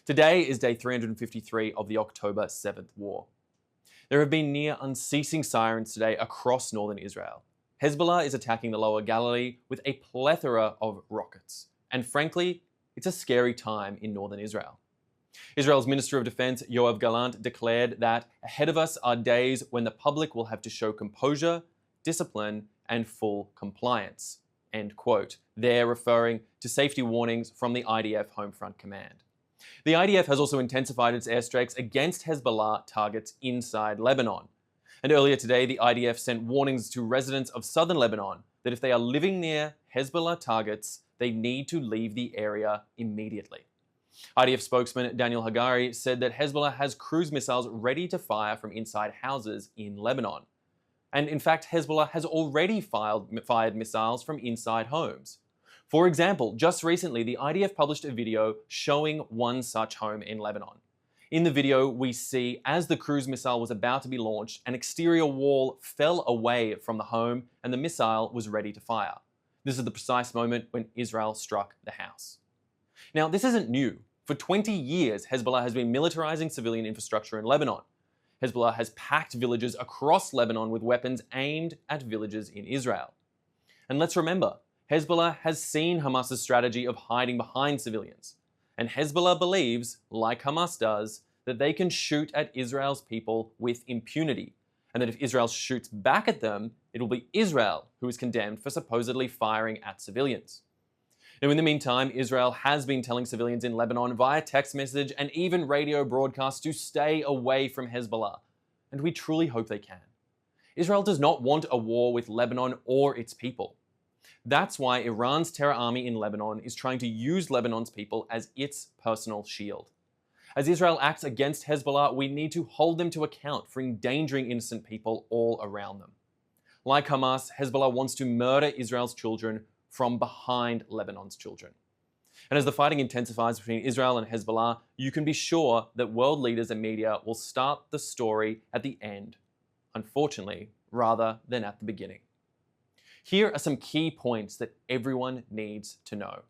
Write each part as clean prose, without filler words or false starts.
Today is day 353 of the October 7th war. There have been near unceasing sirens today across northern Israel. Hezbollah is attacking the lower Galilee with a plethora of rockets. And frankly, it's a scary time in northern Israel. Israel's Minister of Defense, Yoav Gallant, declared that ahead of us are days when the public will have to show composure, discipline, and full compliance. End quote. They're referring to safety warnings from the IDF Home Front Command. The IDF has also intensified its airstrikes against Hezbollah targets inside Lebanon. And earlier today, the IDF sent warnings to residents of southern Lebanon that if they are living near Hezbollah targets, they need to leave the area immediately. IDF spokesman Daniel Hagari said that Hezbollah has cruise missiles ready to fire from inside houses in Lebanon. And in fact, Hezbollah has already fired missiles from inside homes. For example, just recently, the IDF published a video showing one such home in Lebanon. In the video, we see as the cruise missile was about to be launched, an exterior wall fell away from the home and the missile was ready to fire. This is the precise moment when Israel struck the house. Now, this isn't new. For 20 years, Hezbollah has been militarizing civilian infrastructure in Lebanon. Hezbollah has packed villages across Lebanon with weapons aimed at villages in Israel. And let's remember, Hezbollah has seen Hamas's strategy of hiding behind civilians. And Hezbollah believes, like Hamas does, that they can shoot at Israel's people with impunity, and that if Israel shoots back at them, it will be Israel who is condemned for supposedly firing at civilians. Now, in the meantime, Israel has been telling civilians in Lebanon via text message and even radio broadcasts to stay away from Hezbollah, and we truly hope they can. Israel does not want a war with Lebanon or its people. That's why Iran's terror army in Lebanon is trying to use Lebanon's people as its personal shield. As Israel acts against Hezbollah, we need to hold them to account for endangering innocent people all around them. Like Hamas, Hezbollah wants to murder Israel's children from behind Lebanon's children. And as the fighting intensifies between Israel and Hezbollah, you can be sure that world leaders and media will start the story at the end, unfortunately, rather than at the beginning. Here are some key points that everyone needs to know.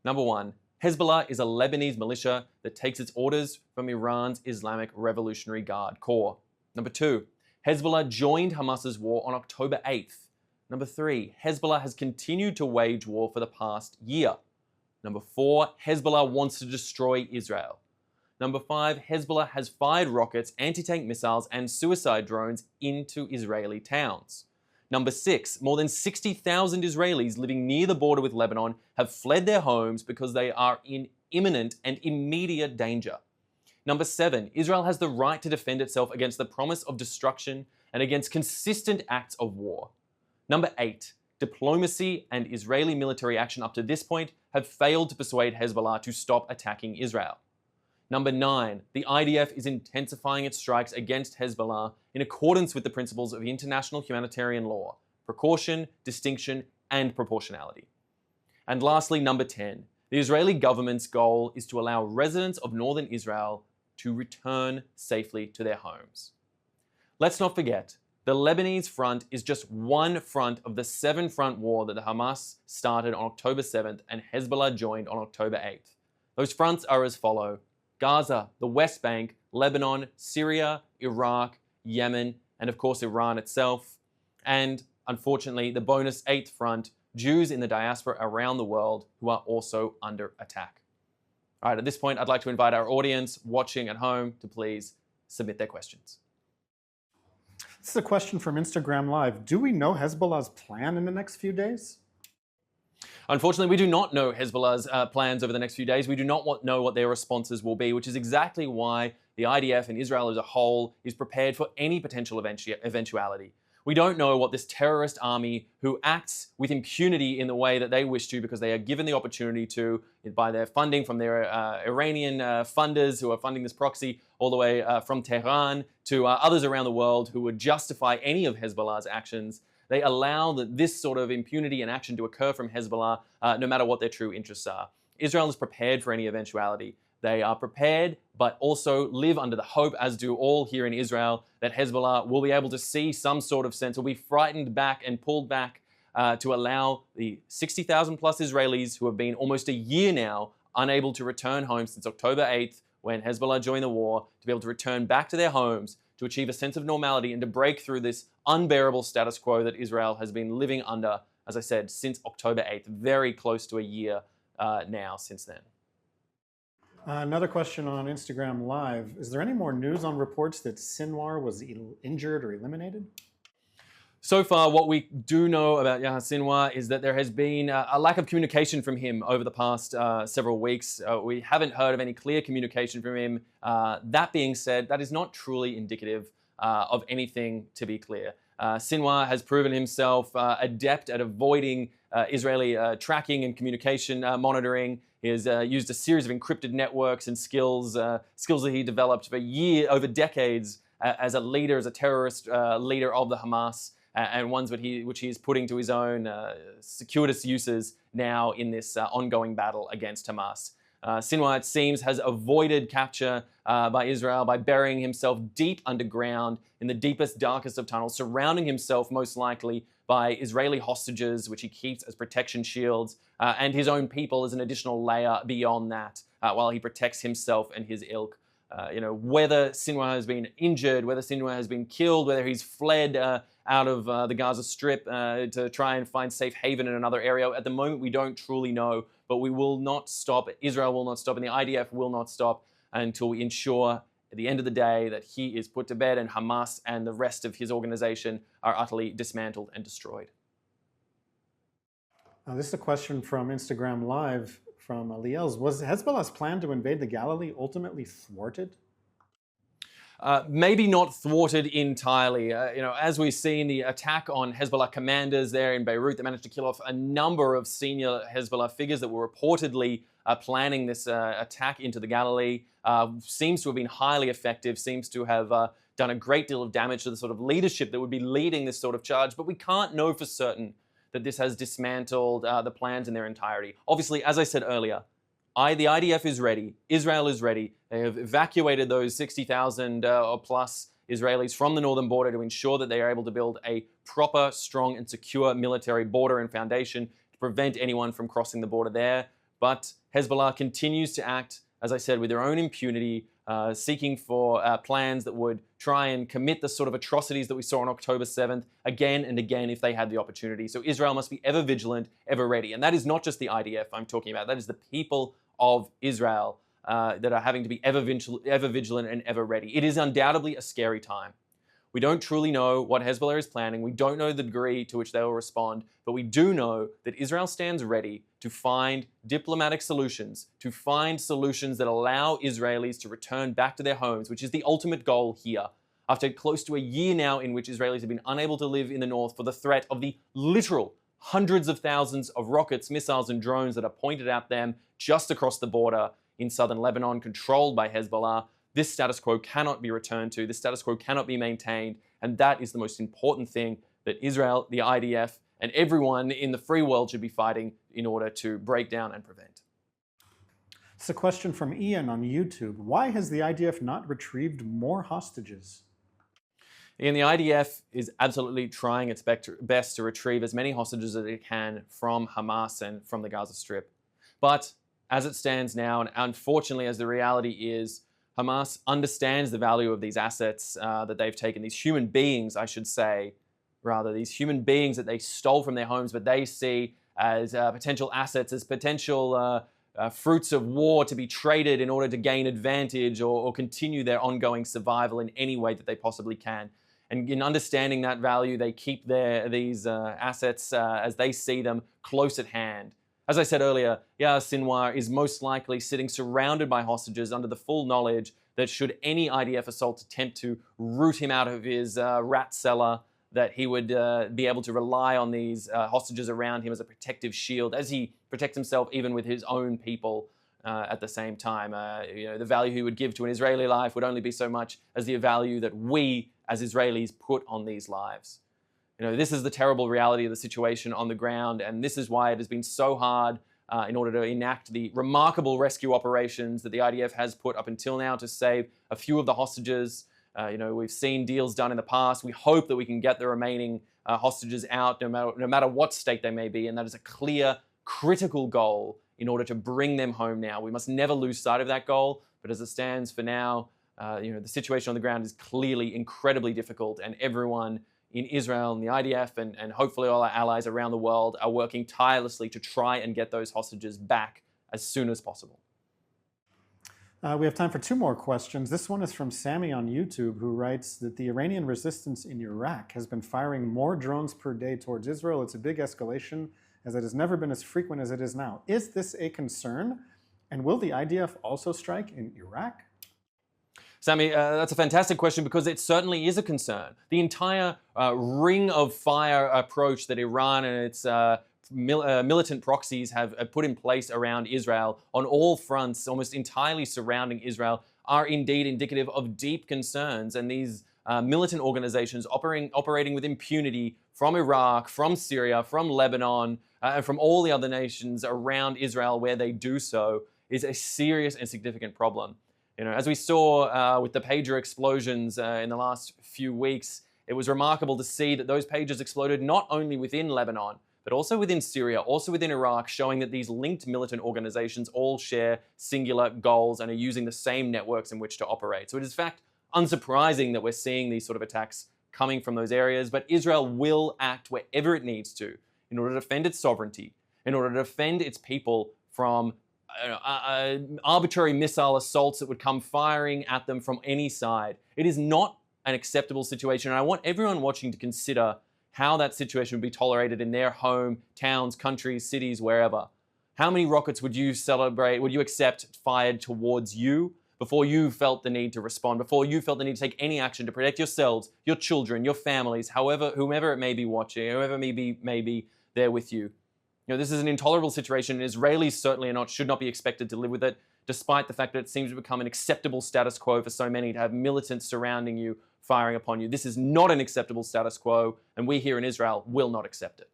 Number one, Hezbollah is a Lebanese militia that takes its orders from Iran's Islamic Revolutionary Guard Corps. Number two, Hezbollah joined Hamas's war on October 8th. Number three, Hezbollah has continued to wage war for the past year. Number four, Hezbollah wants to destroy Israel. Number five, Hezbollah has fired rockets, anti-tank missiles, and suicide drones into Israeli towns. Number six, more than 60,000 Israelis living near the border with Lebanon have fled their homes because they are in imminent and immediate danger. Number seven, Israel has the right to defend itself against the promise of destruction and against consistent acts of war. Number eight, diplomacy and Israeli military action up to this point have failed to persuade Hezbollah to stop attacking Israel. Number nine, the IDF is intensifying its strikes against Hezbollah in accordance with the principles of international humanitarian law: precaution, distinction, and proportionality. And lastly, number 10, the Israeli government's goal is to allow residents of northern Israel to return safely to their homes. Let's not forget, the Lebanese front is just one front of the 7-front war that the Hamas started on October 7th and Hezbollah joined on October 8th. Those fronts are as follow: Gaza, the West Bank, Lebanon, Syria, Iraq, Yemen, and of course Iran itself. And unfortunately, the bonus 8th front, Jews in the diaspora around the world who are also under attack. All right, at this point, I'd like to invite our audience watching at home to please submit their questions. This is a question from Instagram Live. Do we know Hezbollah's plan in the next few days? Unfortunately, we do not know Hezbollah's plans over the next few days. We do not know what their responses will be, which is exactly why the IDF and Israel as a whole is prepared for any potential eventuality. We don't know what this terrorist army, who acts with impunity in the way that they wish to because they are given the opportunity to by their funding from their Iranian funders who are funding this proxy, all the way from Tehran to others around the world who would justify any of Hezbollah's actions. They allow this sort of impunity and action to occur from Hezbollah, no matter what their true interests are. Israel is prepared for any eventuality. They are prepared, but also live under the hope, as do all here in Israel, that Hezbollah will be able to see some sort of sense, will be frightened back and pulled back to allow the 60,000 plus Israelis who have been almost a year now unable to return home since October 8th, when Hezbollah joined the war, to be able to return back to their homes, to achieve a sense of normality, and to break through this unbearable status quo that Israel has been living under, as I said, since October 8th, very close to a year now since then. Another question on Instagram Live. Is there any more news on reports that Sinwar was injured or eliminated? So far, what we do know about Yahya Sinwar is that there has been a lack of communication from him over the past several weeks. We haven't heard of any clear communication from him. That being said, that is not truly indicative of anything, to be clear. Sinwar has proven himself adept at avoiding Israeli tracking and communication monitoring. He has used a series of encrypted networks and skills that he developed over decades as a leader, as a terrorist leader of the Hamas, and ones which he is putting to his own circuitous uses now in this ongoing battle against Hamas. Sinwar, it seems, has avoided capture by Israel by burying himself deep underground in the deepest, darkest of tunnels, surrounding himself most likely by Israeli hostages, which he keeps as protection shields, and his own people as an additional layer beyond that, while he protects himself and his ilk. Whether Sinwar has been injured, whether Sinwar has been killed, whether he's fled out of the Gaza Strip to try and find safe haven in another area, at the moment we don't truly know, but we will not stop. Israel will not stop, and the IDF will not stop until we ensure at the end of the day that he is put to bed and Hamas and the rest of his organization are utterly dismantled and destroyed. This is a question from Instagram Live from Liels. Was Hezbollah's plan to invade the Galilee ultimately thwarted? Maybe not thwarted entirely. As we've seen, the attack on Hezbollah commanders there in Beirut, they managed to kill off a number of senior Hezbollah figures that were reportedly planning this attack into the Galilee. Seems to have been highly effective, seems to have done a great deal of damage to the sort of leadership that would be leading this sort of charge, but we can't know for certain that this has dismantled the plans in their entirety. Obviously, as I said earlier, the IDF is ready. Israel is ready. They have evacuated those 60,000 or plus Israelis from the northern border to ensure that they are able to build a proper, strong, and secure military border and foundation to prevent anyone from crossing the border there. But Hezbollah continues to act, as I said, with their own impunity, seeking for plans that would try and commit the sort of atrocities that we saw on October 7th again and again if they had the opportunity. So Israel must be ever vigilant, ever ready. And that is not just the IDF I'm talking about. That is the people of Israel that are having to be ever vigilant and ever ready. It is undoubtedly a scary time. We don't truly know what Hezbollah is planning. We don't know the degree to which they will respond, but we do know that Israel stands ready to find diplomatic solutions, to find solutions that allow Israelis to return back to their homes, which is the ultimate goal here. After close to a year now in which Israelis have been unable to live in the north for the threat of the literal hundreds of thousands of rockets, missiles, and drones that are pointed at them just across the border in southern Lebanon, controlled by Hezbollah, this status quo cannot be returned to, this status quo cannot be maintained, and that is the most important thing that Israel, the IDF, and everyone in the free world should be fighting in order to break down and prevent. It's a question from Ian on YouTube. Why has the IDF not retrieved more hostages? And the IDF is absolutely trying its best to retrieve as many hostages as it can from Hamas and from the Gaza Strip. But as it stands now, and unfortunately as the reality is, Hamas understands the value of these assets that they've taken, these human beings, I should say, rather, these human beings that they stole from their homes, but they see as potential assets, as potential fruits of war to be traded in order to gain advantage or continue their ongoing survival in any way that they possibly can. And in understanding that value, they keep these assets as they see them close at hand. As I said earlier, Yahya Sinwar is most likely sitting surrounded by hostages under the full knowledge that should any IDF assault attempt to root him out of his rat cellar, that he would be able to rely on these hostages around him as a protective shield, as he protects himself even with his own people at the same time. The value he would give to an Israeli life would only be so much as the value that we as Israelis put on these lives. This is the terrible reality of the situation on the ground, and this is why it has been so hard in order to enact the remarkable rescue operations that the IDF has put up until now to save a few of the hostages. We've seen deals done in the past. We hope that we can get the remaining hostages out, no matter what state they may be, and that is a clear, critical goal in order to bring them home now. We must never lose sight of that goal. But as it stands for now, the situation on the ground is clearly incredibly difficult, and everyone in Israel and the IDF and hopefully all our allies around the world are working tirelessly to try and get those hostages back as soon as possible. We have time for 2 more questions. This one is from Sammy on YouTube, who writes that the Iranian resistance in Iraq has been firing more drones per day towards Israel. It's a big escalation, as it has never been as frequent as it is now. Is this a concern? And will the IDF also strike in Iraq? Sammy, that's a fantastic question, because it certainly is a concern. The entire ring of fire approach that Iran and its militant proxies have put in place around Israel on all fronts, almost entirely surrounding Israel, are indeed indicative of deep concerns. And these militant organizations operating with impunity from Iraq, from Syria, from Lebanon, and from all the other nations around Israel where they do so is a serious and significant problem. As we saw with the pager explosions in the last few weeks, it was remarkable to see that those pagers exploded not only within Lebanon, but also within Syria, also within Iraq, showing that these linked militant organizations all share singular goals and are using the same networks in which to operate. So it is, in fact, unsurprising that we're seeing these sort of attacks coming from those areas, but Israel will act wherever it needs to in order to defend its sovereignty, in order to defend its people from arbitrary missile assaults that would come firing at them from any side. It is not an acceptable situation, and I want everyone watching to consider how that situation would be tolerated in their home, towns, countries, cities, wherever. How many rockets would you accept fired towards you before you felt the need to respond, before you felt the need to take any action to protect yourselves, your children, your families, whomever it may be watching, whoever may be there with you? This is an intolerable situation, and Israelis certainly should not be expected to live with it, despite the fact that it seems to become an acceptable status quo for so many to have militants surrounding you, firing upon you. This is not an acceptable status quo, and we here in Israel will not accept it.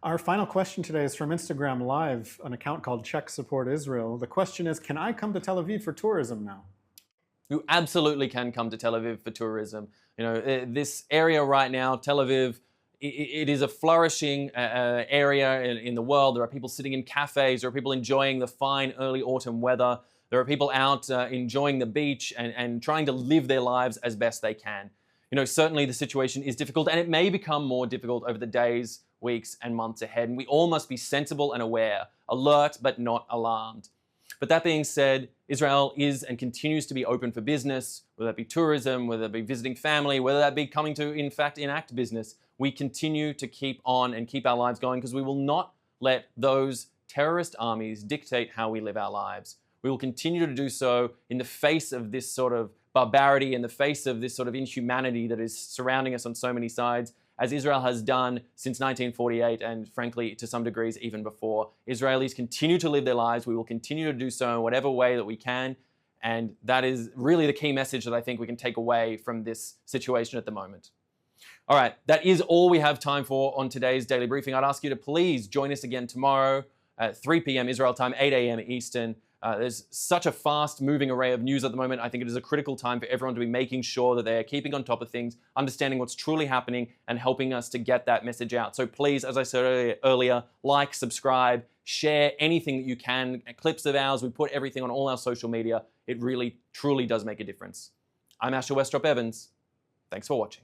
Our final question today is from Instagram Live, an account called Czech Support Israel. The question is, can I come to Tel Aviv for tourism now? You absolutely can come to Tel Aviv for tourism. This area right now, Tel Aviv, it is a flourishing area in the world. There are people sitting in cafes. There are people enjoying the fine early autumn weather. There are people out enjoying the beach and trying to live their lives as best they can. Certainly the situation is difficult, and it may become more difficult over the days, weeks, and months ahead. And we all must be sensible and aware, alert but not alarmed. But that being said, Israel is and continues to be open for business, whether that be tourism, whether that be visiting family, whether that be coming to, in fact, enact business. We continue to keep on and keep our lives going, because we will not let those terrorist armies dictate how we live our lives. We will continue to do so in the face of this sort of barbarity, in the face of this sort of inhumanity that is surrounding us on so many sides, as Israel has done since 1948 and, frankly, to some degrees even before. Israelis continue to live their lives. We will continue to do so in whatever way that we can. And that is really the key message that I think we can take away from this situation at the moment. All right, that is all we have time for on today's Daily Briefing. I'd ask you to please join us again tomorrow at 3 p.m. Israel time, 8 a.m. Eastern. There's such a fast-moving array of news at the moment. I think it is a critical time for everyone to be making sure that they're keeping on top of things, understanding what's truly happening, and helping us to get that message out. So please, as I said earlier, like, subscribe, share anything that you can. Clips of ours, we put everything on all our social media. It really, truly does make a difference. I'm Asher Westropp-Evans. Thanks for watching.